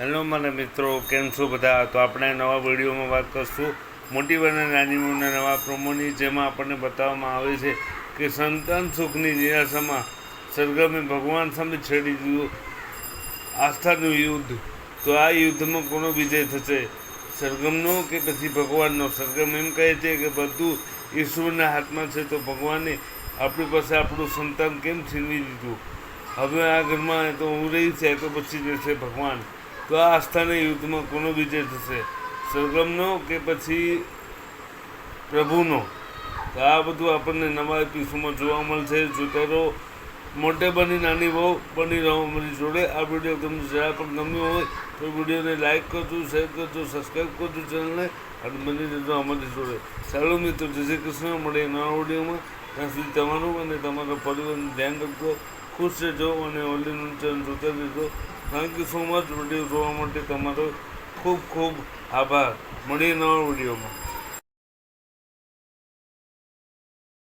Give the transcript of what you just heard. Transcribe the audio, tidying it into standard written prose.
Hello મારા મિત્રો, કેમ છો બધા? તો આપણે નવા વિડીયોમાં વાત કરશું મોટી અને નાની ઉંમરના નવા પ્રોમોની, જેમાં આપણને બતાવવામાં આવે છે કે સંતાન સુખની નિરાશામાં સરગમે ભગવાન સામે છેડી દીધું આસ્થાનું યુદ્ધ. તો આ યુદ્ધમાં કોનો વિજય થશે, સરગમનો કે પછી ભગવાનનો? સરગમ એમ કહે છે કે બધું ઈશ્વરના હાથમાં છે, તો ભગવાને આપણી પાસે આપણું સંતાન કેમ છીનવી દીધું? હવે આ ઘરમાં તો હું રહી છે, તો પછી રહેશે ભગવાન. તો આ આસ્થાના યુદ્ધમાં કોનો વિજય થશે, સરગમનો કે પછી પ્રભુનો? તો આ બધું આપણને નવા એપિસોડમાં જોવા મળશે. જોતા રહો. મોટે બની નાની બહુ બની રહો મારી જોડે. આ વિડીયો તમને જરા પણ ગમ્યો હોય તો વિડીયોને લાઈક કરજો, શેર કરજો, સબસ્ક્રાઈબ કરજો ચેનલને, અને બની રહેજો અમારી જોડે. ચાલો મિત્રો, જય શ્રી કૃષ્ણ. મળે નવા વિડીયોમાં. ત્યાં સુધી તમારું અને તમારા પરિવારનું ધ્યાન રાખજો, ખુશ રહેજો અને ઓનલાઈન ચેનલ જોતા રહેજો. Thank you so much. Video જોવા માટે તમારો ખૂબ ખૂબ આભાર. મળીએ નવા વિડીયોમાં.